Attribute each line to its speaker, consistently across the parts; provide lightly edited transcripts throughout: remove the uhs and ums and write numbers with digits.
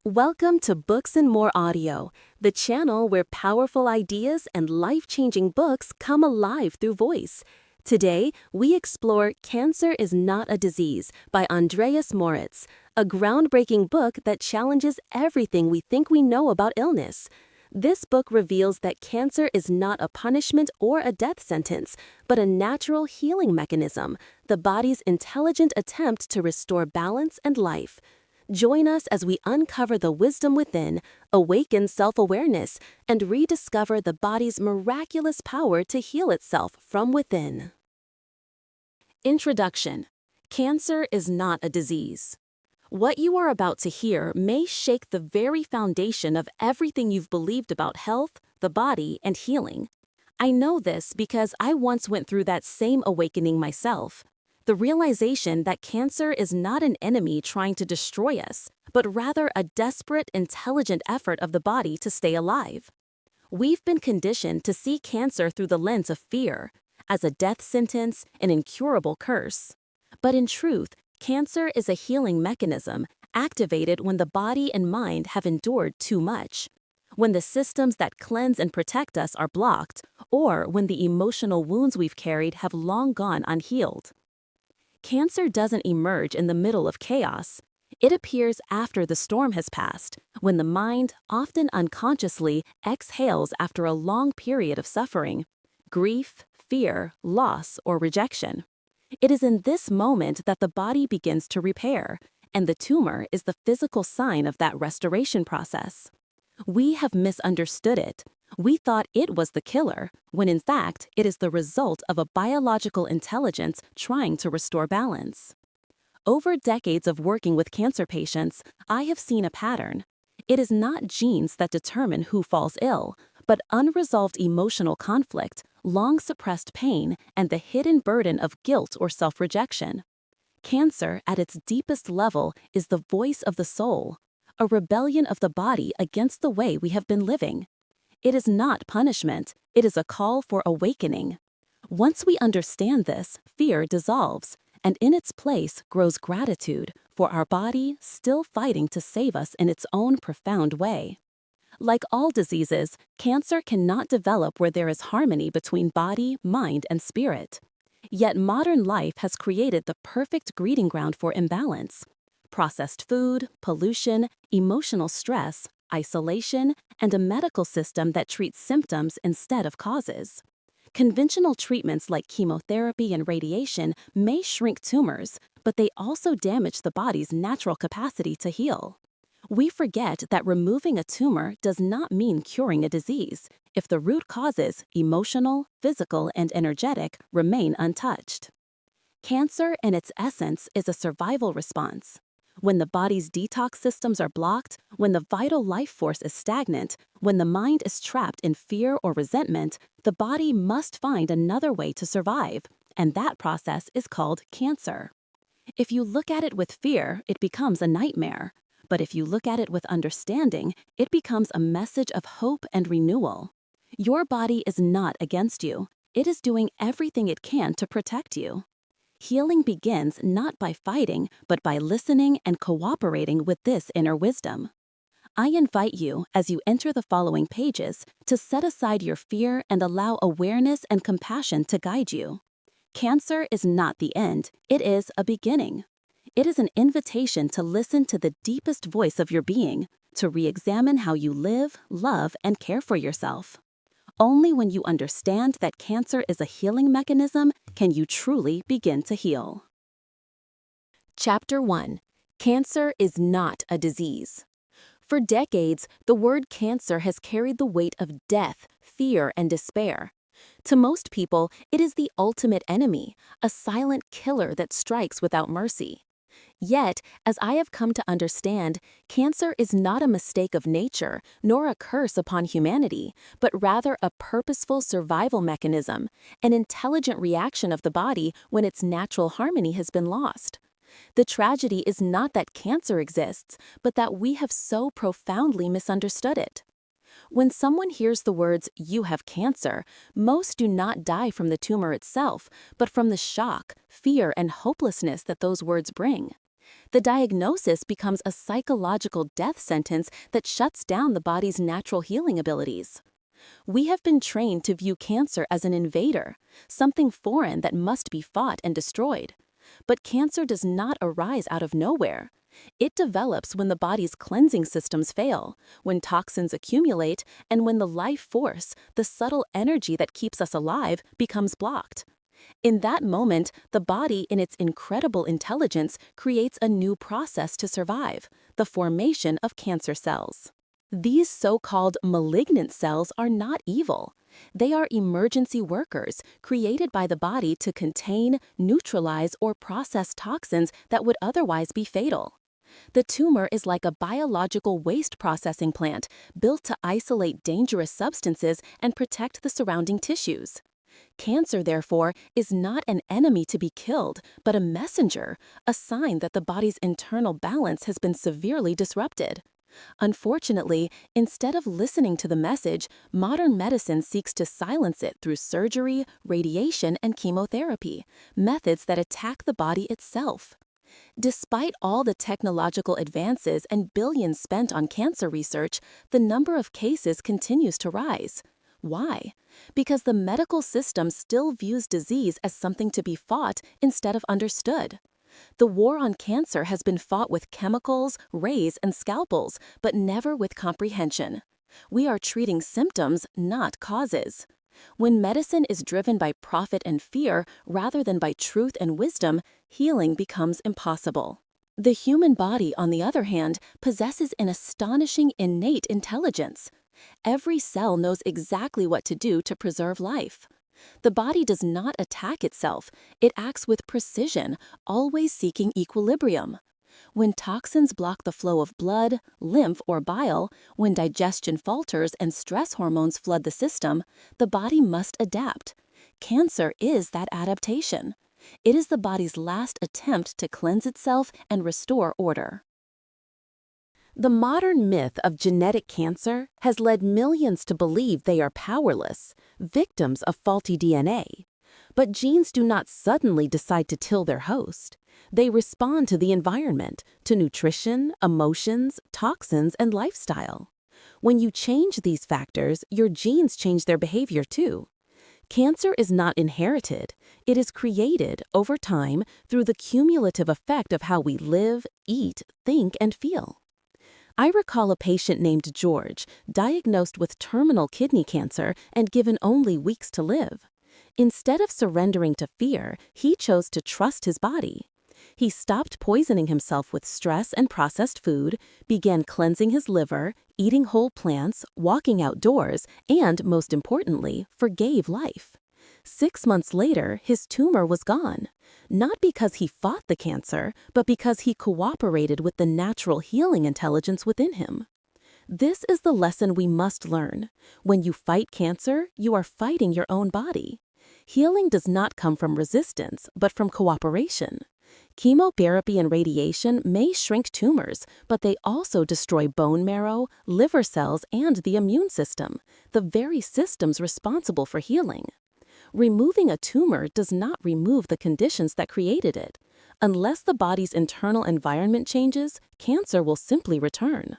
Speaker 1: Welcome to Books and More Audio, the channel where powerful ideas and life-changing books come alive through voice. Today, we explore Cancer is Not a Disease by Andreas Moritz, a groundbreaking book that challenges everything we think we know about illness. This book reveals that cancer is not a punishment or a death sentence, but a natural healing mechanism, the body's intelligent attempt to restore balance and life. Join us as we uncover the wisdom within, awaken self-awareness, and rediscover the body's miraculous power to heal itself from within. Introduction. Cancer is not a disease. What you are about to hear may shake the very foundation of everything you've believed about health, the body, and healing. I know this because I once went through that same awakening myself. The realization that cancer is not an enemy trying to destroy us, but rather a desperate, intelligent effort of the body to stay alive. We've been conditioned to see cancer through the lens of fear, as a death sentence, an incurable curse. But in truth, cancer is a healing mechanism activated when the body and mind have endured too much, when the systems that cleanse and protect us are blocked, or when the emotional wounds we've carried have long gone unhealed. Cancer doesn't emerge in the middle of chaos. It appears after the storm has passed, when the mind, often unconsciously, exhales after a long period of suffering, grief, fear, loss, or rejection. It is in this moment that the body begins to repair, and the tumor is the physical sign of that restoration process. We have misunderstood it. We thought it was the killer, when in fact it is the result of a biological intelligence trying to restore balance. Over decades of working with cancer patients, I have seen a pattern. It is not genes that determine who falls ill, but unresolved emotional conflict, long-suppressed pain, and the hidden burden of guilt or self-rejection. Cancer, at its deepest level, is the voice of the soul, a rebellion of the body against the way we have been living. It is not punishment, it is a call for awakening. Once we understand this, fear dissolves, and in its place grows gratitude for our body still fighting to save us in its own profound way. Like all diseases, cancer cannot develop where there is harmony between body, mind, and spirit. Yet modern life has created the perfect breeding ground for imbalance. Processed food, pollution, emotional stress, isolation, and a medical system that treats symptoms instead of causes. Conventional treatments like chemotherapy and radiation may shrink tumors, but they also damage the body's natural capacity to heal. We forget that removing a tumor does not mean curing a disease if the root causes, emotional, physical, and energetic, remain untouched. Cancer, in its essence, is a survival response. When the body's detox systems are blocked, when the vital life force is stagnant, when the mind is trapped in fear or resentment, the body must find another way to survive, and that process is called cancer. If you look at it with fear, it becomes a nightmare. But if you look at it with understanding, it becomes a message of hope and renewal. Your body is not against you. It is doing everything it can to protect you. Healing begins not by fighting, but by listening and cooperating with this inner wisdom. I invite you, as you enter the following pages, to set aside your fear and allow awareness and compassion to guide you. Cancer is not the end, it is a beginning. It is an invitation to listen to the deepest voice of your being, to re-examine how you live, love, and care for yourself. Only when you understand that cancer is a healing mechanism can you truly begin to heal. Chapter 1. Cancer is not a disease. For decades, the word cancer has carried the weight of death, fear, and despair. To most people, it is the ultimate enemy, a silent killer that strikes without mercy. Yet, as I have come to understand, cancer is not a mistake of nature, nor a curse upon humanity, but rather a purposeful survival mechanism, an intelligent reaction of the body when its natural harmony has been lost. The tragedy is not that cancer exists, but that we have so profoundly misunderstood it. When someone hears the words, "you have cancer," most do not die from the tumor itself, but from the shock, fear, and hopelessness that those words bring. The diagnosis becomes a psychological death sentence that shuts down the body's natural healing abilities. We have been trained to view cancer as an invader, something foreign that must be fought and destroyed. But cancer does not arise out of nowhere. It develops when the body's cleansing systems fail, when toxins accumulate, and when the life force, the subtle energy that keeps us alive, becomes blocked. In that moment, the body, in its incredible intelligence, creates a new process to survive: the formation of cancer cells. These so-called malignant cells are not evil. They are emergency workers created by the body to contain, neutralize, or process toxins that would otherwise be fatal. The tumor is like a biological waste processing plant built to isolate dangerous substances and protect the surrounding tissues. Cancer, therefore, is not an enemy to be killed, but a messenger, a sign that the body's internal balance has been severely disrupted. Unfortunately, instead of listening to the message, modern medicine seeks to silence it through surgery, radiation, and chemotherapy, methods that attack the body itself. Despite all the technological advances and billions spent on cancer research, the number of cases continues to rise. Why? Because the medical system still views disease as something to be fought instead of understood. The war on cancer has been fought with chemicals, rays, and scalpels, but never with comprehension. We are treating symptoms, not causes. When medicine is driven by profit and fear rather than by truth and wisdom, healing becomes impossible. The human body, on the other hand, possesses an astonishing innate intelligence. Every cell knows exactly what to do to preserve life. The body does not attack itself, it acts with precision, always seeking equilibrium. When toxins block the flow of blood, lymph, or bile, when digestion falters and stress hormones flood the system, the body must adapt. Cancer is that adaptation. It is the body's last attempt to cleanse itself and restore order. The modern myth of genetic cancer has led millions to believe they are powerless, victims of faulty DNA. But genes do not suddenly decide to kill their host. They respond to the environment, to nutrition, emotions, toxins, and lifestyle. When you change these factors, your genes change their behavior too. Cancer is not inherited. It is created over time through the cumulative effect of how we live, eat, think, and feel. I recall a patient named George, diagnosed with terminal kidney cancer and given only weeks to live. Instead of surrendering to fear, he chose to trust his body. He stopped poisoning himself with stress and processed food, began cleansing his liver, eating whole plants, walking outdoors, and, most importantly, forgave life. 6 months later, his tumor was gone. Not because he fought the cancer, but because he cooperated with the natural healing intelligence within him. This is the lesson we must learn. When you fight cancer, you are fighting your own body. Healing does not come from resistance, but from cooperation. Chemotherapy and radiation may shrink tumors, but they also destroy bone marrow, liver cells, and the immune system, the very systems responsible for healing. Removing a tumor does not remove the conditions that created it. Unless the body's internal environment changes, cancer will simply return.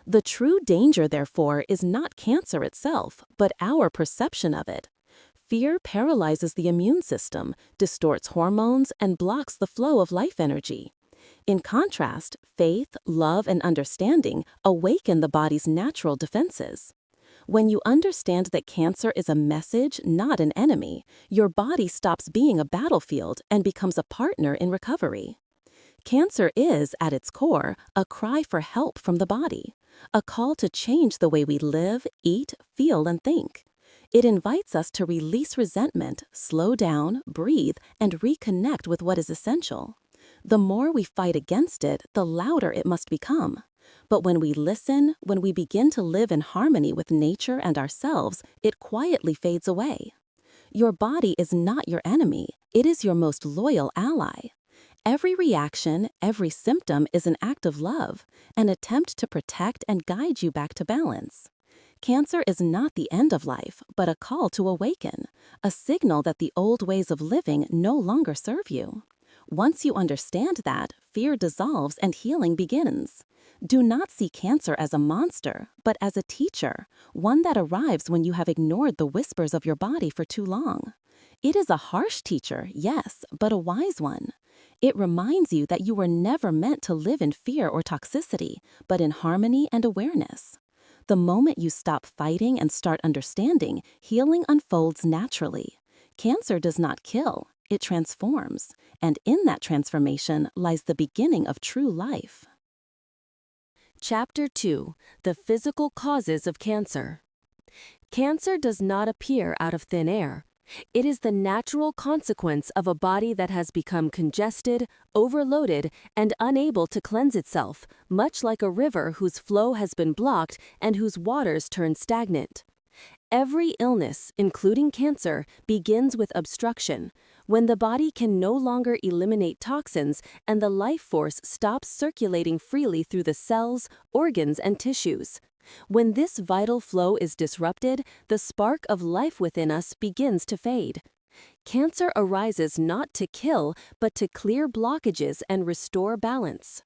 Speaker 1: The true danger, therefore, is not cancer itself, but our perception of it. Fear paralyzes the immune system, distorts hormones, and blocks the flow of life energy. In contrast, faith, love, and understanding awaken the body's natural defenses. When you understand that cancer is a message, not an enemy, your body stops being a battlefield and becomes a partner in recovery. Cancer is, at its core, a cry for help from the body, a call to change the way we live, eat, feel, and think. It invites us to release resentment, slow down, breathe, and reconnect with what is essential. The more we fight against it, the louder it must become. But when we listen, when we begin to live in harmony with nature and ourselves, it quietly fades away. Your body is not your enemy, it is your most loyal ally. Every reaction, every symptom is an act of love, an attempt to protect and guide you back to balance. Cancer is not the end of life, but a call to awaken, a signal that the old ways of living no longer serve you. Once you understand that, fear dissolves and healing begins. Do not see cancer as a monster, but as a teacher, one that arrives when you have ignored the whispers of your body for too long. It is a harsh teacher, yes, but a wise one. It reminds you that you were never meant to live in fear or toxicity, but in harmony and awareness. The moment you stop fighting and start understanding, healing unfolds naturally. Cancer does not kill, it transforms, and in that transformation lies the beginning of true life.
Speaker 2: Chapter 2: The Physical Causes of Cancer. Cancer does not appear out of thin air. It is the natural consequence of a body that has become congested, overloaded, and unable to cleanse itself, much like a river whose flow has been blocked and whose waters turn stagnant. Every illness, including cancer, begins with obstruction, when the body can no longer eliminate toxins and the life force stops circulating freely through the cells, organs, and tissues. When this vital flow is disrupted, the spark of life within us begins to fade. Cancer arises not to kill, but to clear blockages and restore balance.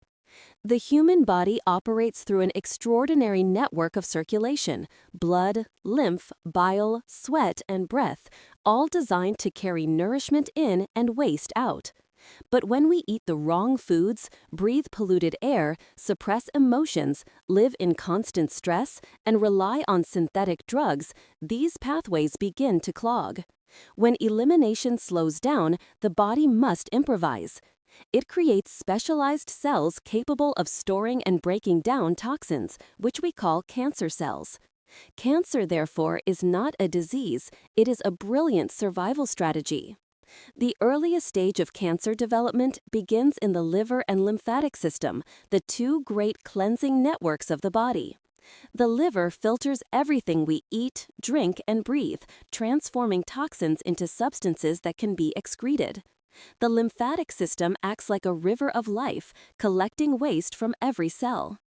Speaker 2: The human body operates through an extraordinary network of circulation: blood, lymph, bile, sweat, and breath, all designed to carry nourishment in and waste out. But when we eat the wrong foods, breathe polluted air, suppress emotions, live in constant stress, and rely on synthetic drugs, these pathways begin to clog. When elimination slows down, the body must improvise. It creates specialized cells capable of storing and breaking down toxins, which we call cancer cells. Cancer, therefore, is not a disease, it is a brilliant survival strategy. The earliest stage of cancer development begins in the liver and lymphatic system, the two great cleansing networks of the body. The liver filters everything we eat, drink, and breathe, transforming toxins into substances that can be excreted. The lymphatic system acts like a river of life, collecting waste from every cell.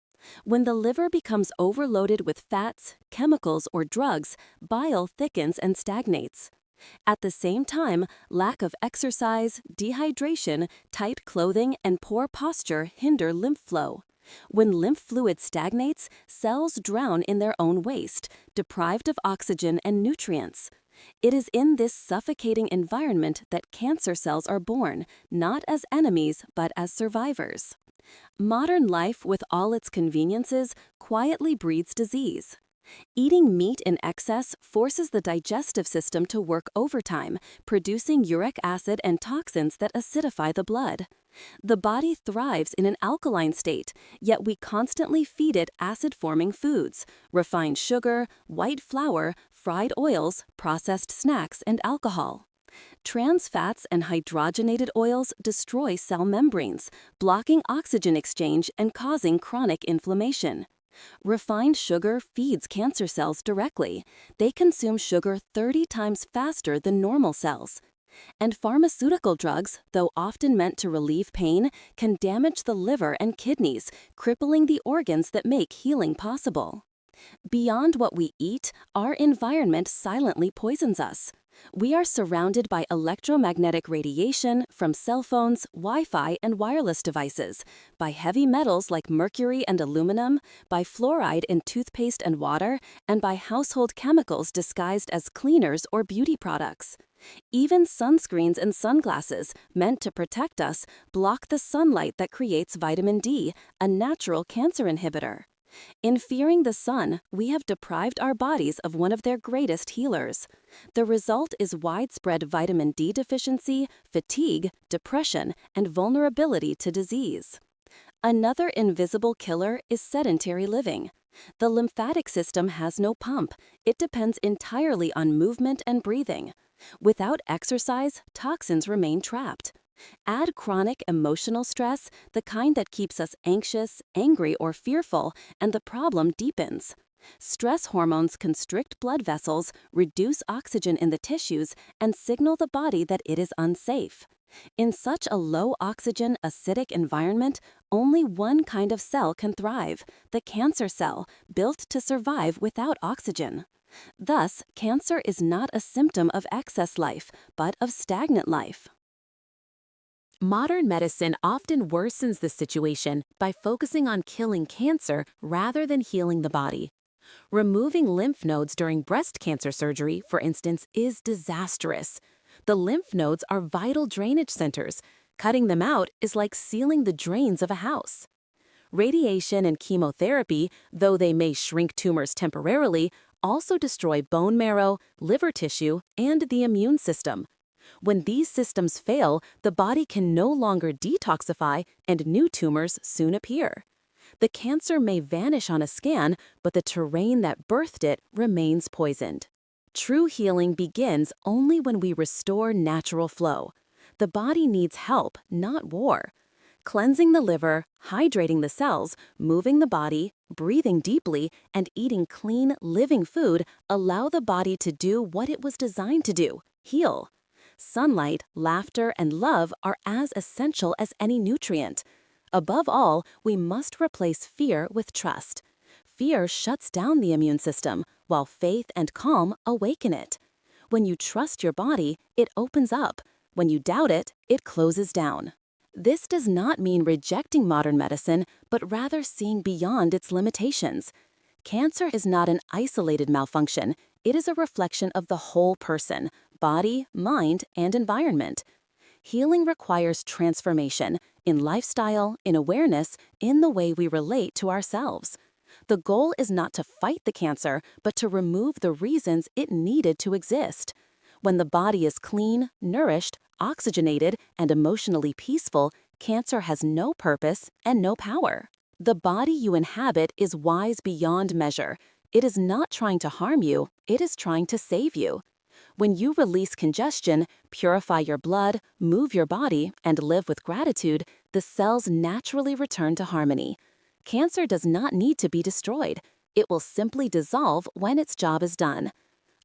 Speaker 2: When the liver becomes overloaded with fats, chemicals, or drugs, bile thickens and stagnates. At the same time, lack of exercise, dehydration, tight clothing, and poor posture hinder lymph flow. When lymph fluid stagnates, cells drown in their own waste, deprived of oxygen and nutrients. It is in this suffocating environment that cancer cells are born, not as enemies, but as survivors. Modern life, with all its conveniences, quietly breeds disease. Eating meat in excess forces the digestive system to work overtime, producing uric acid and toxins that acidify the blood. The body thrives in an alkaline state, yet we constantly feed it acid-forming foods: refined sugar, white flour, fried oils, processed snacks, and alcohol. Trans fats and hydrogenated oils destroy cell membranes, blocking oxygen exchange and causing chronic inflammation. Refined sugar feeds cancer cells directly. They consume sugar 30 times faster than normal cells. And pharmaceutical drugs, though often meant to relieve pain, can damage the liver and kidneys, crippling the organs that make healing possible. Beyond what we eat, our environment silently poisons us. We are surrounded by electromagnetic radiation from cell phones, Wi-Fi, and wireless devices, by heavy metals like mercury and aluminum, by fluoride in toothpaste and water, and by household chemicals disguised as cleaners or beauty products. Even sunscreens and sunglasses, meant to protect us, block the sunlight that creates vitamin D, a natural cancer inhibitor. In fearing the sun, we have deprived our bodies of one of their greatest healers. The result is widespread vitamin D deficiency, fatigue, depression, and vulnerability to disease. Another invisible killer is sedentary living. The lymphatic system has no pump. It depends entirely on movement and breathing. Without exercise, toxins remain trapped. Add chronic emotional stress, the kind that keeps us anxious, angry, or fearful, and the problem deepens. Stress hormones constrict blood vessels, reduce oxygen in the tissues, and signal the body that it is unsafe. In such a low-oxygen, acidic environment, only one kind of cell can thrive: the cancer cell, built to survive without oxygen. Thus, cancer is not a symptom of excess life, but of stagnant life.
Speaker 1: Modern medicine often worsens this situation by focusing on killing cancer rather than healing the body. Removing lymph nodes during breast cancer surgery, for instance, is disastrous. The lymph nodes are vital drainage centers. Cutting them out is like sealing the drains of a house. Radiation and chemotherapy, though they may shrink tumors temporarily, also destroy bone marrow, liver tissue, and the immune system. When these systems fail, the body can no longer detoxify and new tumors soon appear. The cancer may vanish on a scan, but the terrain that birthed it remains poisoned. True healing begins only when we restore natural flow. The body needs help, not war. Cleansing the liver, hydrating the cells, moving the body, breathing deeply, and eating clean, living food allow the body to do what it was designed to do: heal. Sunlight, laughter, and love are as essential as any nutrient. Above all, we must replace fear with trust. Fear shuts down the immune system, while faith and calm awaken it. When you trust your body, it opens up. When you doubt it, it closes down. This does not mean rejecting modern medicine, but rather seeing beyond its limitations. Cancer is not an isolated malfunction. It is a reflection of the whole person: body, mind, and environment. Healing requires transformation in lifestyle, in awareness, in the way we relate to ourselves. The goal is not to fight the cancer, but to remove the reasons it needed to exist. When the body is clean, nourished, oxygenated, and emotionally peaceful, cancer has no purpose and no power. The body you inhabit is wise beyond measure. It is not trying to harm you, it is trying to save you. When you release congestion, purify your blood, move your body, and live with gratitude, the cells naturally return to harmony. Cancer does not need to be destroyed. It will simply dissolve when its job is done.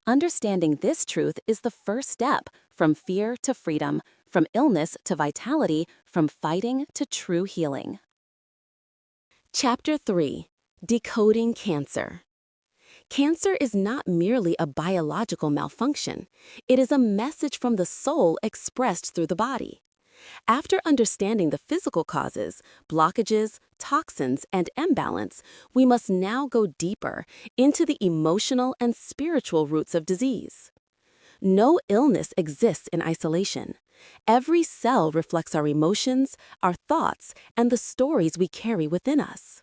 Speaker 1: Understanding this truth is the first step from fear to freedom, from illness to vitality, from fighting to true healing. Chapter 3: Decoding Cancer. Cancer is not merely a biological malfunction. It is a message from the soul expressed through the body. After understanding the physical causes, blockages, toxins, and imbalance, we must now go deeper into the emotional and spiritual roots of disease. No illness exists in isolation. Every cell reflects our emotions, our thoughts, and the stories we carry within us.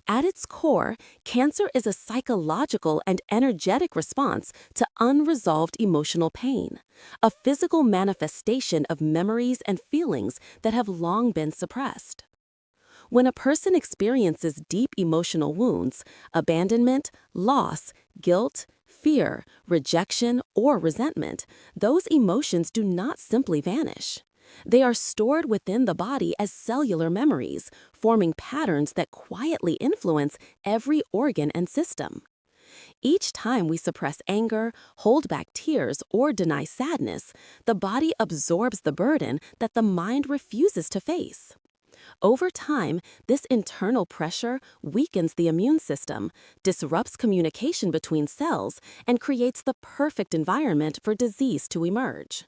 Speaker 1: At its core, cancer is a psychological and energetic response to unresolved emotional pain, a physical manifestation of memories and feelings that have long been suppressed. When a person experiences deep emotional wounds, abandonment, loss, guilt, fear, rejection, or resentment, those emotions do not simply vanish. They are stored within the body as cellular memories, forming patterns that quietly influence every organ and system. Each time we suppress anger, hold back tears, or deny sadness, the body absorbs the burden that the mind refuses to face. Over time, this internal pressure weakens the immune system, disrupts communication between cells, and creates the perfect environment for disease to emerge.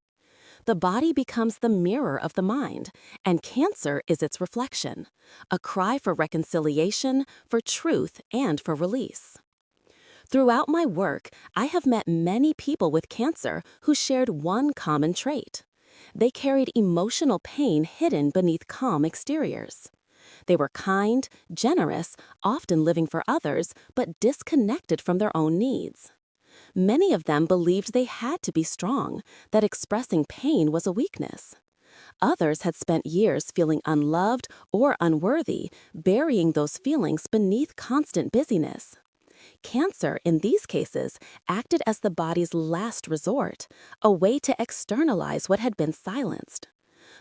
Speaker 1: The body becomes the mirror of the mind, and cancer is its reflection, a cry for reconciliation, for truth, and for release. Throughout my work, I have met many people with cancer who shared one common trait. They carried emotional pain hidden beneath calm exteriors. They were kind, generous, often living for others, but disconnected from their own needs. Many of them believed they had to be strong, that expressing pain was a weakness. Others had spent years feeling unloved or unworthy, burying those feelings beneath constant busyness. Cancer, in these cases, acted as the body's last resort, a way to externalize what had been silenced.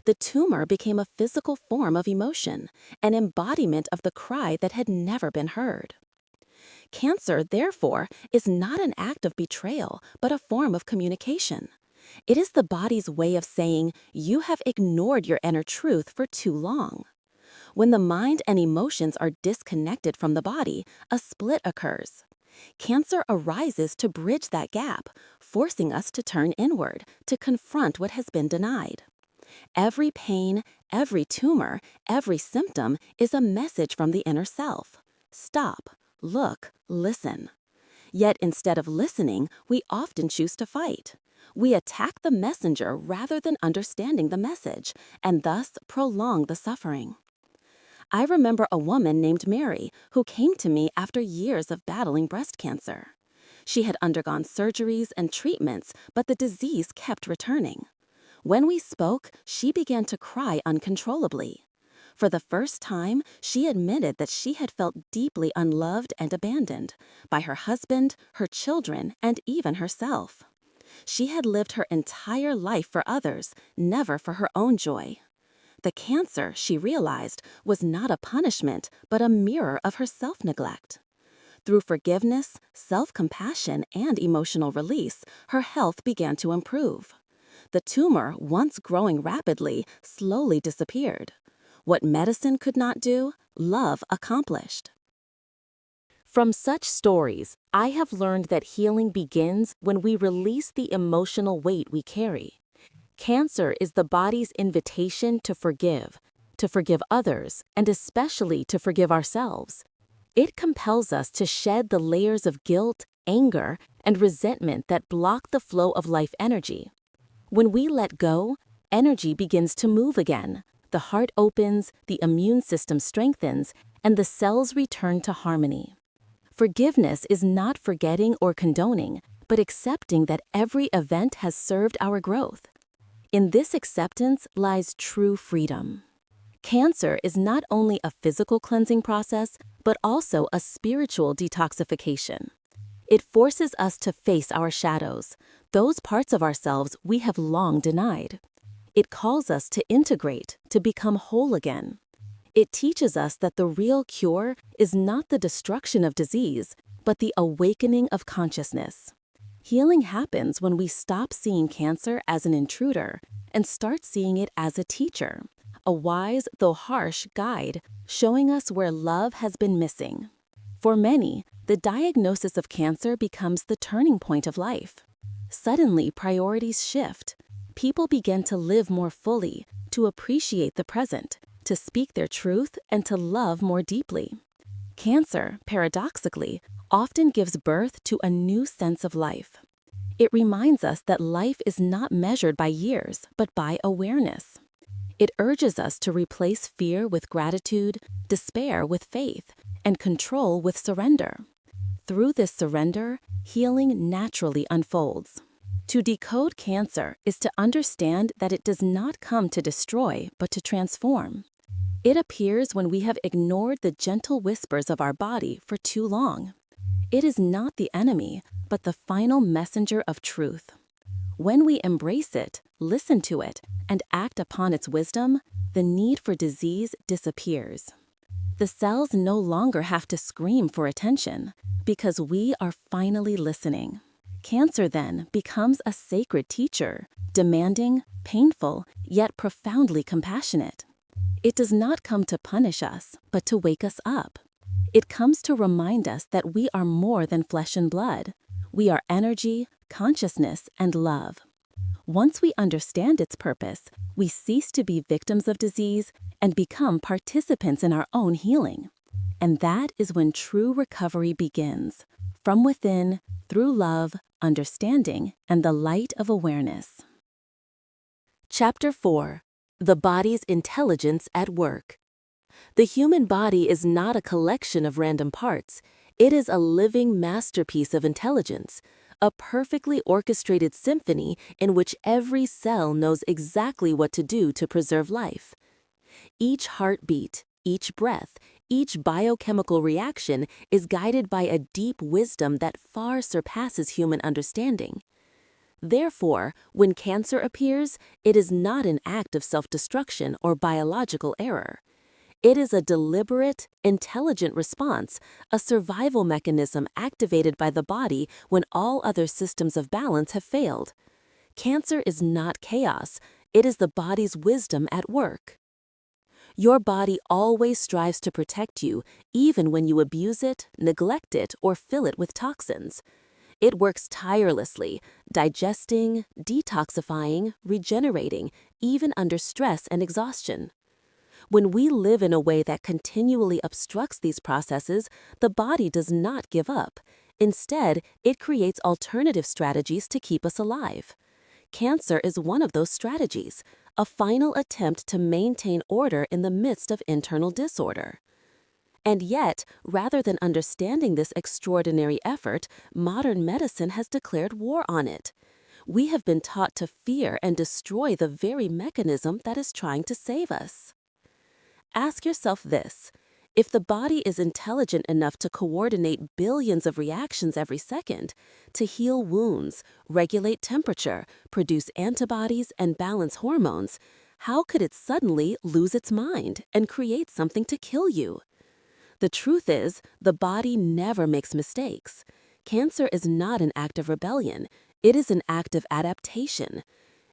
Speaker 1: The tumor became a physical form of emotion, an embodiment of the cry that had never been heard. Cancer, therefore, is not an act of betrayal, but a form of communication. It is the body's way of saying, you have ignored your inner truth for too long. When the mind and emotions are disconnected from the body, a split occurs. Cancer arises to bridge that gap, forcing us to turn inward, to confront what has been denied. Every pain, every tumor, every symptom is a message from the inner self. Stop, look, listen. Yet instead of listening, we often choose to fight. We attack the messenger rather than understanding the message, and thus prolong the suffering. I remember a woman named Mary who came to me after years of battling breast cancer. She had undergone surgeries and treatments, but the disease kept returning. When we spoke, she began to cry uncontrollably. For the first time, she admitted that she had felt deeply unloved and abandoned by her husband, her children, and even herself. She had lived her entire life for others, never for her own joy. The cancer, she realized, was not a punishment, but a mirror of her self-neglect. Through forgiveness, self-compassion, and emotional release, her health began to improve. The tumor, once growing rapidly, slowly disappeared. What medicine could not do, love accomplished. From such stories, I have learned that healing begins when we release the emotional weight we carry. Cancer is the body's invitation to forgive others, and especially to forgive ourselves. It compels us to shed the layers of guilt, anger, and resentment that block the flow of life energy. When we let go, energy begins to move again. The heart opens, the immune system strengthens, and the cells return to harmony. Forgiveness is not forgetting or condoning, but accepting that every event has served our growth. In this acceptance lies true freedom. Cancer is not only a physical cleansing process, but also a spiritual detoxification. It forces us to face our shadows, those parts of ourselves we have long denied. It calls us to integrate, to become whole again. It teaches us that the real cure is not the destruction of disease, but the awakening of consciousness. Healing happens when we stop seeing cancer as an intruder and start seeing it as a teacher, a wise though harsh guide showing us where love has been missing. For many, the diagnosis of cancer becomes the turning point of life. Suddenly, priorities shift. People begin to live more fully, to appreciate the present, to speak their truth, and to love more deeply. Cancer, paradoxically, often gives birth to a new sense of life. It reminds us that life is not measured by years, but by awareness. It urges us to replace fear with gratitude, despair with faith, and control with surrender. Through this surrender, healing naturally unfolds. To decode cancer is to understand that it does not come to destroy, but to transform. It appears when we have ignored the gentle whispers of our body for too long. It is not the enemy, but the final messenger of truth. When we embrace it, listen to it, and act upon its wisdom, the need for disease disappears. The cells no longer have to scream for attention, because we are finally listening. Cancer then becomes a sacred teacher, demanding, painful, yet profoundly compassionate. It does not come to punish us, but to wake us up. It comes to remind us that we are more than flesh and blood. We are energy, consciousness, and love. Once we understand its purpose, we cease to be victims of disease and become participants in our own healing. And that is when true recovery begins, from within, through love, understanding, and the light of awareness. Chapter 4. The Body's Intelligence at Work. The human body is not a collection of random parts. It is a living masterpiece of intelligence, a perfectly orchestrated symphony in which every cell knows exactly what to do to preserve life. Each heartbeat, each breath, each biochemical reaction is guided by a deep wisdom that far surpasses human understanding. Therefore, when cancer appears, it is not an act of self-destruction or biological error. It is a deliberate, intelligent response, a survival mechanism activated by the body when all other systems of balance have failed. Cancer is not chaos, it is the body's wisdom at work. Your body always strives to protect you, even when you abuse it, neglect it, or fill it with toxins. It works tirelessly, digesting, detoxifying, regenerating, even under stress and exhaustion. When we live in a way that continually obstructs these processes, the body does not give up. Instead, it creates alternative strategies to keep us alive. Cancer is one of those strategies, a final attempt to maintain order in the midst of internal disorder. And yet, rather than understanding this extraordinary effort, modern medicine has declared war on it. We have been taught to fear and destroy the very mechanism that is trying to save us. Ask yourself this: if the body is intelligent enough to coordinate billions of reactions every second, to heal wounds, regulate temperature, produce antibodies, and balance hormones, how could it suddenly lose its mind and create something to kill you? The truth is, the body never makes mistakes. Cancer is not an act of rebellion. It is an act of adaptation.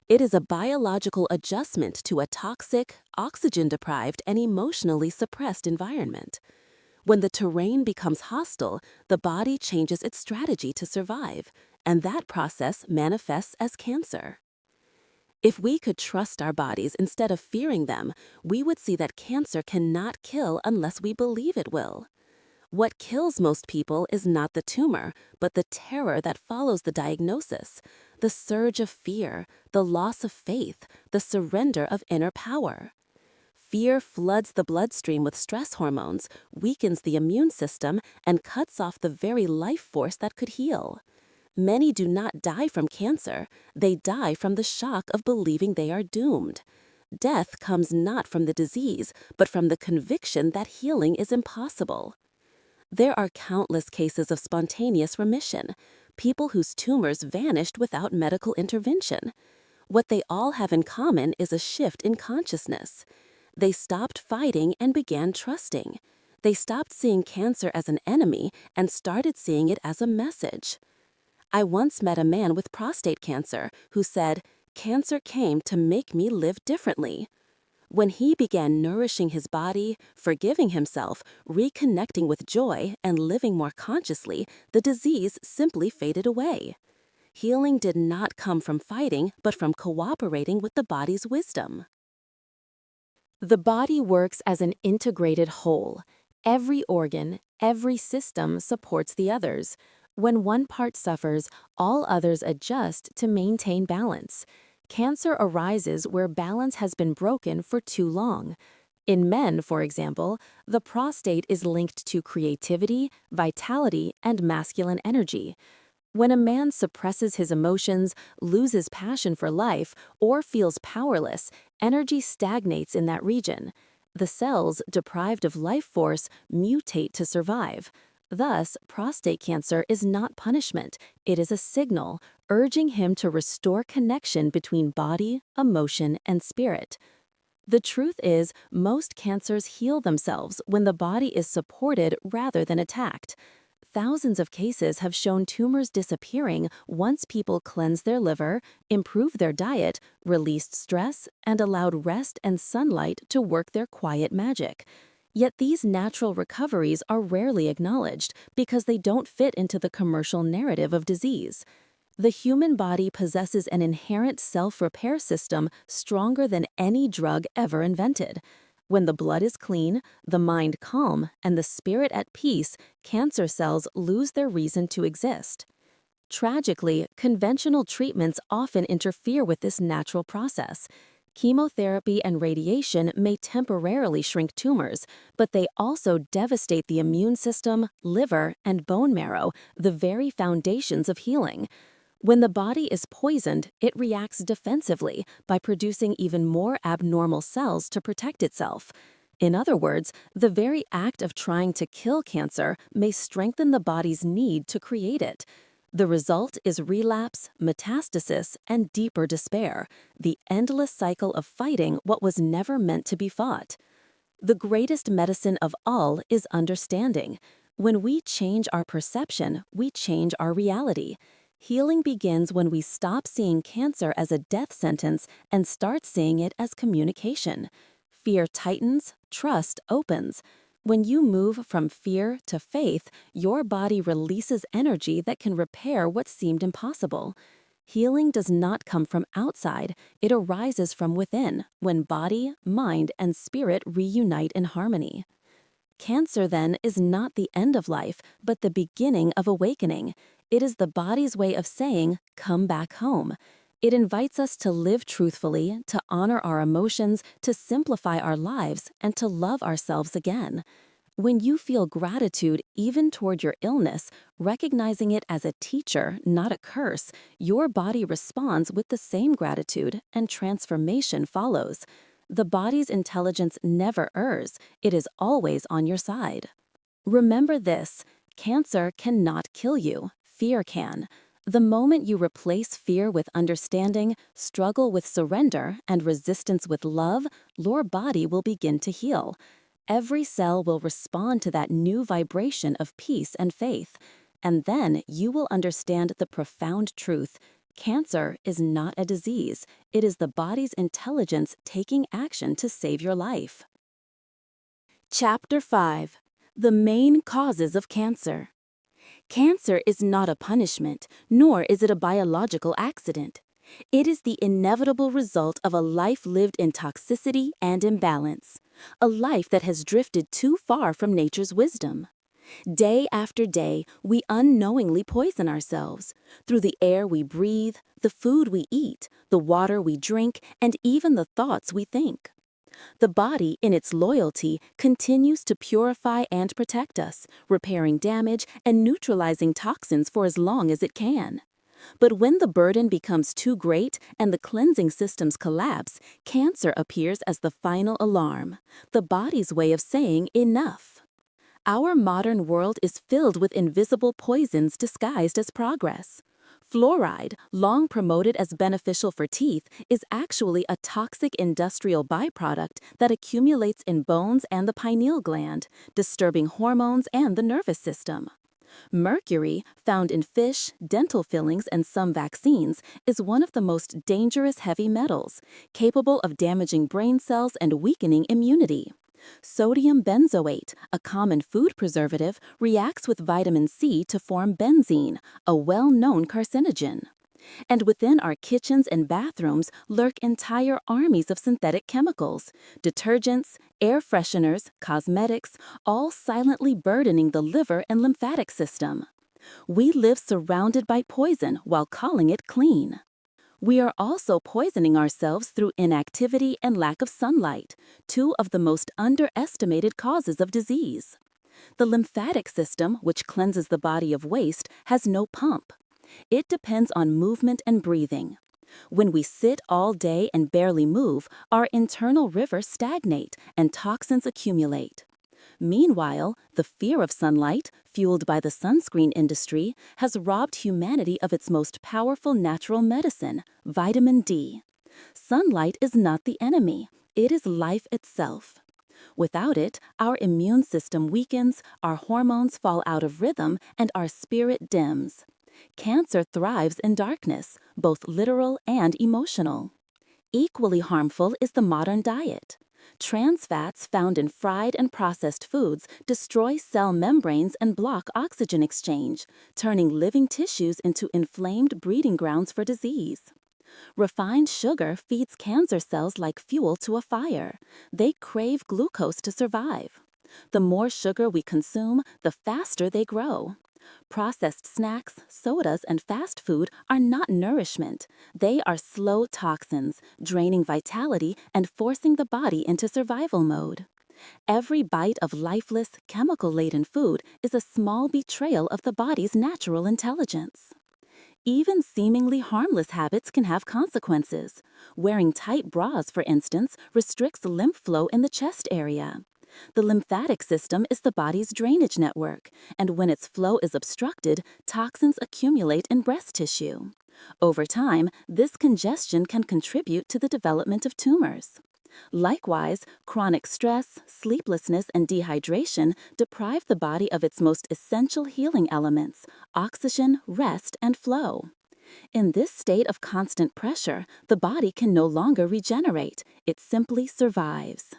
Speaker 1: It is a biological adjustment to a toxic, oxygen-deprived, and emotionally suppressed environment. When the terrain becomes hostile, the body changes its strategy to survive, and that process manifests as cancer. If we could trust our bodies instead of fearing them, we would see that cancer cannot kill unless we believe it will. What kills most people is not the tumor, but the terror that follows the diagnosis, the surge of fear, the loss of faith, the surrender of inner power. Fear floods the bloodstream with stress hormones, weakens the immune system, and cuts off the very life force that could heal. Many do not die from cancer. They die from the shock of believing they are doomed. Death comes not from the disease, but from the conviction that healing is impossible. There are countless cases of spontaneous remission, people whose tumors vanished without medical intervention. What they all have in common is a shift in consciousness. They stopped fighting and began trusting. They stopped seeing cancer as an enemy and started seeing it as a message. I once met a man with prostate cancer who said, "Cancer came to make me live differently." When he began nourishing his body, forgiving himself, reconnecting with joy, and living more consciously, the disease simply faded away. Healing did not come from fighting, but from cooperating with the body's wisdom.
Speaker 2: The body works as an integrated whole. Every organ, every system supports the others. When one part suffers, all others adjust to maintain balance. Cancer arises where balance has been broken for too long. In men, for example, the prostate is linked to creativity, vitality, and masculine energy. When a man suppresses his emotions, loses passion for life, or feels powerless, energy stagnates in that region. The cells, deprived of life force, mutate to survive. Thus, prostate cancer is not punishment, it is a signal, urging him to restore connection between body, emotion, and spirit. The truth is, most cancers heal themselves when the body is supported rather than attacked. Thousands of cases have shown tumors disappearing once people cleansed their liver, improved their diet, released stress, and allowed rest and sunlight to work their quiet magic. Yet these natural recoveries are rarely acknowledged because they don't fit into the commercial narrative of disease. The human body possesses an inherent self-repair system stronger than any drug ever invented. When the blood is clean, the mind calm, and the spirit at peace, cancer cells lose their reason to exist. Tragically, conventional treatments often interfere with this natural process. Chemotherapy and radiation may temporarily shrink tumors, but they also devastate the immune system, liver, and bone marrow, the very foundations of healing. When the body is poisoned, it reacts defensively by producing even more abnormal cells to protect itself. In other words, the very act of trying to kill cancer may strengthen the body's need to create it. The result is relapse, metastasis, and deeper despair, the endless cycle of fighting what was never meant to be fought. The greatest medicine of all is understanding. When we change our perception, we change our reality. Healing begins when we stop seeing cancer as a death sentence and start seeing it as communication. Fear tightens, trust opens. When you move from fear to faith, your body releases energy that can repair what seemed impossible.
Speaker 1: Healing does not come from outside, it arises from within, when body, mind, and spirit reunite in harmony. Cancer, then, is not the end of life, but the beginning of awakening. It is the body's way of saying, "Come back home." It invites us to live truthfully, to honor our emotions, to simplify our lives, and to love ourselves again. When you feel gratitude even toward your illness, recognizing it as a teacher, not a curse, your body responds with the same gratitude, and transformation follows. The body's intelligence never errs, it is always on your side. Remember this: cancer cannot kill you, fear can. The moment you replace fear with understanding, struggle with surrender, and resistance with love, your body will begin to heal. Every cell will respond to that new vibration of peace and faith. And then you will understand the profound truth: cancer is not a disease. It is the body's intelligence taking action to save your life. Chapter 5. The main causes of cancer. Cancer is not a punishment, nor is it a biological accident. It is the inevitable result of a life lived in toxicity and imbalance, a life that has drifted too far from nature's wisdom. Day after day, we unknowingly poison ourselves through the air we breathe, the food we eat, the water we drink, and even the thoughts we think. The body, in its loyalty, continues to purify and protect us, repairing damage and neutralizing toxins for as long as it can. But when the burden becomes too great and the cleansing systems collapse, cancer appears as the final alarm, the body's way of saying enough. Our modern world is filled with invisible poisons disguised as progress. Fluoride, long promoted as beneficial for teeth, is actually a toxic industrial byproduct that accumulates in bones and the pineal gland, disturbing hormones and the nervous system. Mercury, found in fish, dental fillings, and some vaccines, is one of the most dangerous heavy metals, capable of damaging brain cells and weakening immunity. Sodium benzoate, a common food preservative, reacts with vitamin C to form benzene, a well-known carcinogen. And within our kitchens and bathrooms lurk entire armies of synthetic chemicals, detergents, air fresheners, cosmetics, all silently burdening the liver and lymphatic system. We live surrounded by poison while calling it clean. We are also poisoning ourselves through inactivity and lack of sunlight, two of the most underestimated causes of disease. The lymphatic system, which cleanses the body of waste, has no pump. It depends on movement and breathing. When we sit all day and barely move, our internal rivers stagnate and toxins accumulate. Meanwhile, the fear of sunlight, fueled by the sunscreen industry, has robbed humanity of its most powerful natural medicine, vitamin D. Sunlight is not the enemy, it is life itself. Without it, our immune system weakens, our hormones fall out of rhythm, and our spirit dims. Cancer thrives in darkness, both literal and emotional. Equally harmful is the modern diet. Trans fats found in fried and processed foods destroy cell membranes and block oxygen exchange, turning living tissues into inflamed breeding grounds for disease. Refined sugar feeds cancer cells like fuel to a fire. They crave glucose to survive. The more sugar we consume, the faster they grow. Processed snacks, sodas, and fast food are not nourishment. They are slow toxins, draining vitality and forcing the body into survival mode. Every bite of lifeless, chemical-laden food is a small betrayal of the body's natural intelligence. Even seemingly harmless habits can have consequences. Wearing tight bras, for instance, restricts lymph flow in the chest area. The lymphatic system is the body's drainage network, and when its flow is obstructed, toxins accumulate in breast tissue. Over time, this congestion can contribute to the development of tumors. Likewise, chronic stress, sleeplessness, and dehydration deprive the body of its most essential healing elements: oxygen, rest, and flow. In this state of constant pressure, the body can no longer regenerate. It simply survives.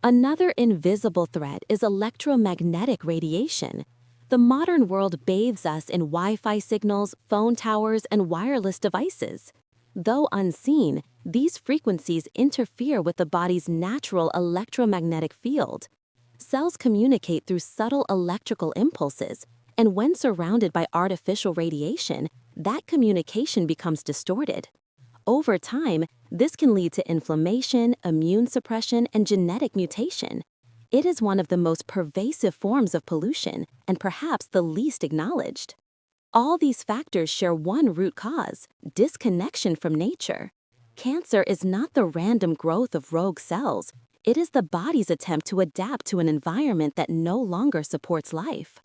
Speaker 1: Another invisible threat is electromagnetic radiation. The modern world bathes us in Wi-Fi signals, phone towers, and wireless devices. Though unseen, these frequencies interfere with the body's natural electromagnetic field. Cells communicate through subtle electrical impulses, and when surrounded by artificial radiation, that communication becomes distorted. Over time, this can lead to inflammation, immune suppression, and genetic mutation. It is one of the most pervasive forms of pollution and perhaps the least acknowledged. All these factors share one root cause: disconnection from nature. Cancer is not the random growth of rogue cells. It is the body's attempt to adapt to an environment that no longer supports life.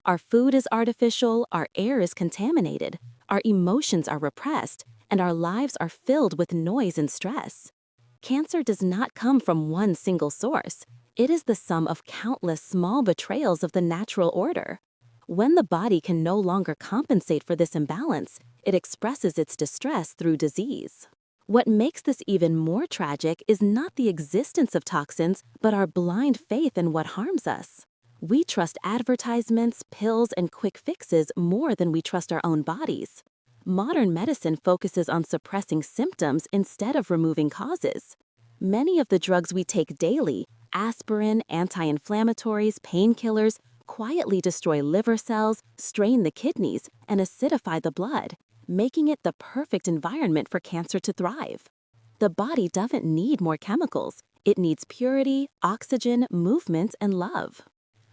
Speaker 1: Our food is artificial, our air is contaminated, our emotions are repressed, and our lives are filled with noise and stress. Cancer does not come from one single source. It is the sum of countless small betrayals of the natural order. When the body can no longer compensate for this imbalance, it expresses its distress through disease. What makes this even more tragic is not the existence of toxins, but our blind faith in what harms us. We trust advertisements, pills, and quick fixes more than we trust our own bodies. Modern medicine focuses on suppressing symptoms instead of removing causes. Many of the drugs we take daily, aspirin, anti-inflammatories, painkillers, quietly destroy liver cells, strain the kidneys, and acidify the blood, making it the perfect environment for cancer to thrive. The body doesn't need more chemicals. It needs purity, oxygen, movement, and love.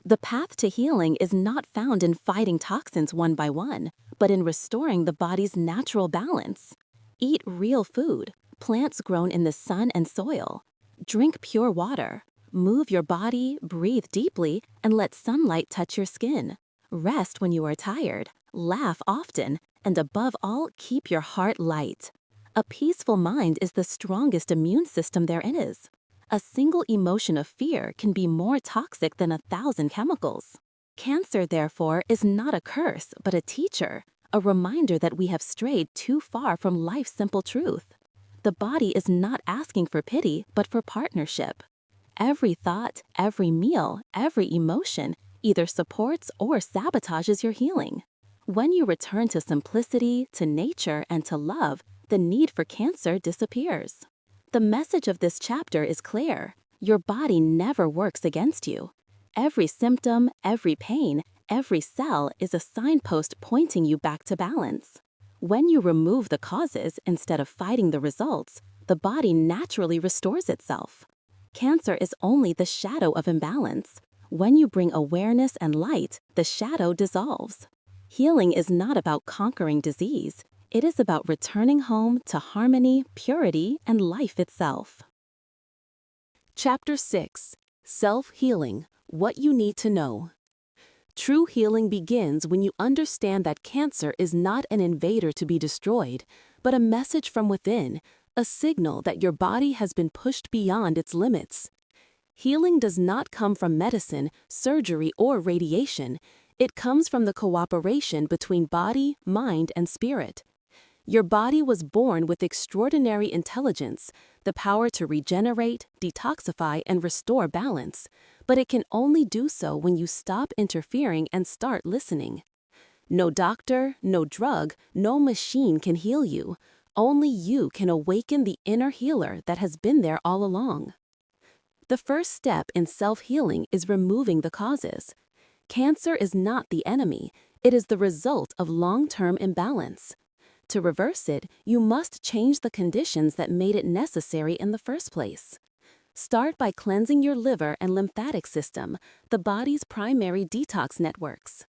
Speaker 1: The path to healing is not found in fighting toxins one by one, but in restoring the body's natural balance. Eat real food, plants grown in the sun and soil. Drink pure water. Move your body, breathe deeply, and let sunlight touch your skin. Rest when you are tired, laugh often, and above all, keep your heart light. A peaceful mind is the strongest immune system there is. A single emotion of fear can be more toxic than 1,000 chemicals. Cancer, therefore, is not a curse, but a teacher, a reminder that we have strayed too far from life's simple truth. The body is not asking for pity, but for partnership. Every thought, every meal, every emotion either supports or sabotages your healing. When you return to simplicity, to nature, and to love, the need for cancer disappears. The message of this chapter is clear. Your body never works against you. Every symptom, every pain, every cell is a signpost pointing you back to balance. When you remove the causes instead of fighting the results, the body naturally restores itself. Cancer is only the shadow of imbalance. When you bring awareness and light, the shadow dissolves. Healing is not about conquering disease. It is about returning home to harmony, purity, and life itself.
Speaker 2: Chapter 6. Self-Healing: What You Need to Know. True healing begins when you understand that cancer is not an invader to be destroyed, but a message from within, a signal that your body has been pushed beyond its limits. Healing does not come from medicine, surgery, or radiation. It comes from the cooperation between body, mind, and spirit. Your body was born with extraordinary intelligence, the power to regenerate, detoxify, and restore balance, but it can only do so when you stop interfering and start listening. No doctor, no drug, no machine can heal you. Only you can awaken the inner healer that has been there all along. The first step in self-healing is removing the causes. Cancer is not the enemy. It is the result of long-term imbalance. To reverse it, you must change the conditions that made it necessary in the first place. Start by cleansing your liver and lymphatic system, the body's primary detox networks.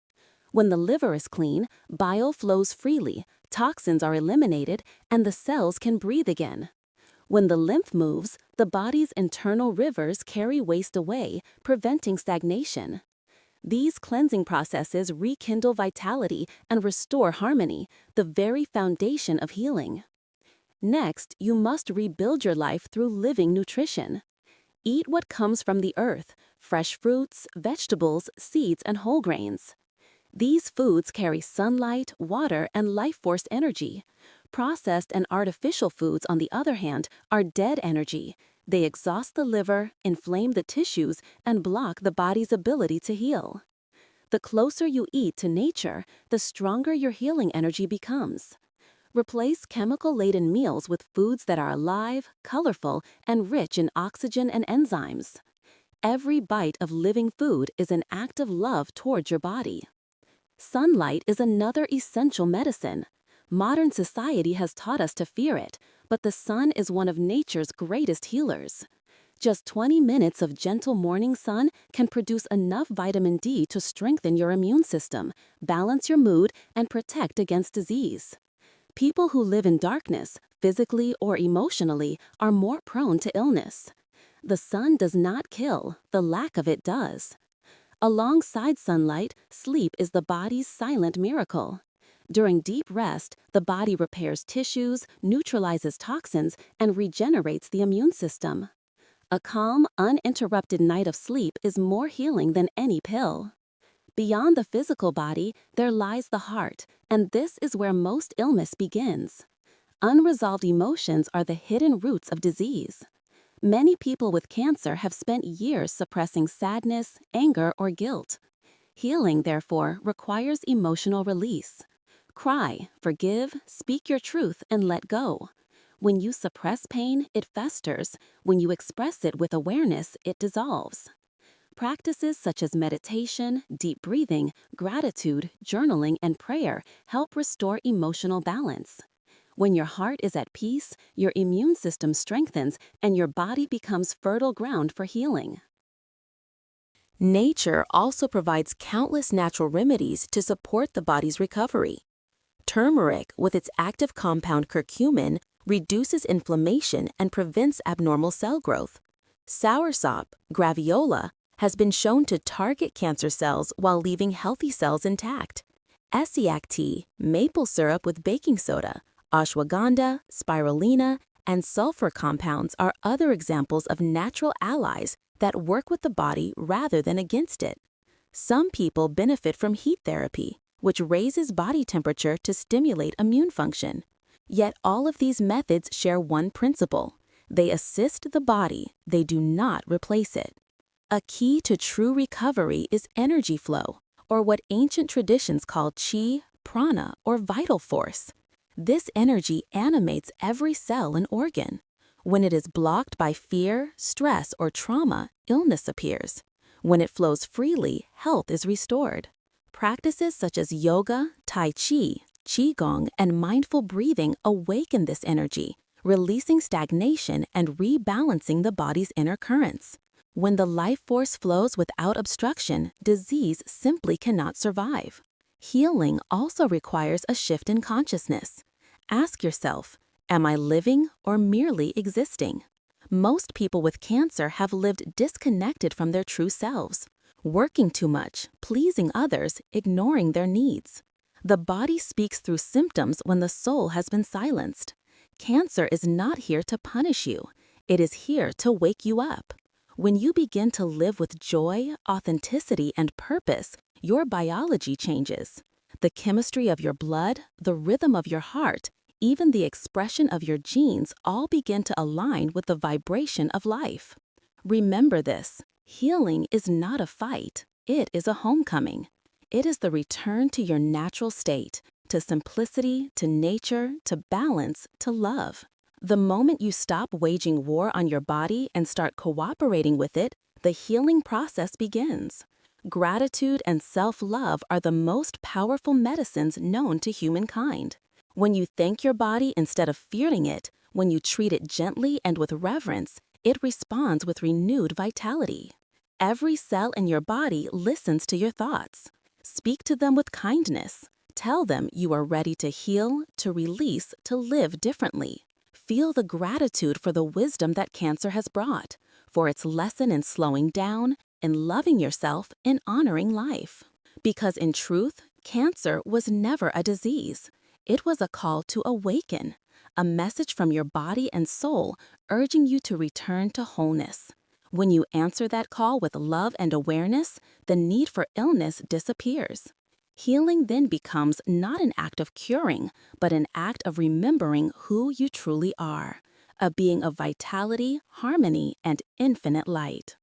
Speaker 2: When the liver is clean, bile flows freely, toxins are eliminated, and the cells can breathe again. When the lymph moves, the body's internal rivers carry waste away, preventing stagnation. These cleansing processes rekindle vitality and restore harmony, the very foundation of healing. Next, you must rebuild your life through living nutrition. Eat what comes from the earth: fresh fruits, vegetables, seeds, and whole grains. These foods carry sunlight, water, and life force energy. Processed and artificial foods, on the other hand, are dead energy. They exhaust the liver, inflame the tissues, and block the body's ability to heal.
Speaker 1: The closer you eat to nature, the stronger your healing energy becomes. Replace chemical-laden meals with foods that are alive, colorful, and rich in oxygen and enzymes. Every bite of living food is an act of love towards your body. Sunlight is another essential medicine. Modern society has taught us to fear it, but the sun is one of nature's greatest healers. Just 20 minutes of gentle morning sun can produce enough vitamin D to strengthen your immune system, balance your mood, and protect against disease. People who live in darkness, physically or emotionally, are more prone to illness. The sun does not kill, the lack of it does. Alongside sunlight, sleep is the body's silent miracle. During deep rest, the body repairs tissues, neutralizes toxins, and regenerates the immune system. A calm, uninterrupted night of sleep is more healing than any pill. Beyond the physical body, there lies the heart, and this is where most illness begins. Unresolved emotions are the hidden roots of disease. Many people with cancer have spent years suppressing sadness, anger, or guilt. Healing, therefore, requires emotional release. Cry, forgive, speak your truth, and let go. When you suppress pain, it festers. When you express it with awareness, it dissolves. Practices such as meditation, deep breathing, gratitude, journaling, and prayer help restore emotional balance. When your heart is at peace, your immune system strengthens and your body becomes fertile ground for healing. Nature also provides countless natural remedies to support the body's recovery. Turmeric, with its active compound curcumin, reduces inflammation and prevents abnormal cell growth. Soursop, graviola, has been shown to target cancer cells while leaving healthy cells intact. Essiac tea, maple syrup with baking soda, ashwagandha, spirulina, and sulfur compounds are other examples of natural allies that work with the body rather than against it. Some people benefit from heat therapy, which raises body temperature to stimulate immune function. Yet all of these methods share one principle. They assist the body, they do not replace it. A key to true recovery is energy flow, or what ancient traditions call chi, prana, or vital force. This energy animates every cell and organ. When it is blocked by fear, stress, or trauma, illness appears. When it flows freely, health is restored. Practices such as yoga, tai chi, qigong, and mindful breathing awaken this energy, releasing stagnation and rebalancing the body's inner currents. When the life force flows without obstruction, disease simply cannot survive. Healing also requires a shift in consciousness. Ask yourself, am I living or merely existing? Most people with cancer have lived disconnected from their true selves, working too much, pleasing others, ignoring their needs. The body speaks through symptoms when the soul has been silenced. Cancer is not here to punish you. It is here to wake you up. When you begin to live with joy, authenticity, and purpose, your biology changes. The chemistry of your blood, the rhythm of your heart, even the expression of your genes all begin to align with the vibration of life. Remember this, healing is not a fight, it is a homecoming. It is the return to your natural state, to simplicity, to nature, to balance, to love. The moment you stop waging war on your body and start cooperating with it, the healing process begins. Gratitude and self-love are the most powerful medicines known to humankind. When you thank your body instead of fearing it, when you treat it gently and with reverence, it responds with renewed vitality. Every cell in your body listens to your thoughts. Speak to them with kindness. Tell them you are ready to heal, to release, to live differently. Feel the gratitude for the wisdom that cancer has brought, for its lesson in slowing down, in loving yourself, in honoring life. Because in truth, cancer was never a disease. It was a call to awaken, a message from your body and soul urging you to return to wholeness. When you answer that call with love and awareness, the need for illness disappears. Healing then becomes not an act of curing, but an act of remembering who you truly are, a being of vitality, harmony, and infinite light.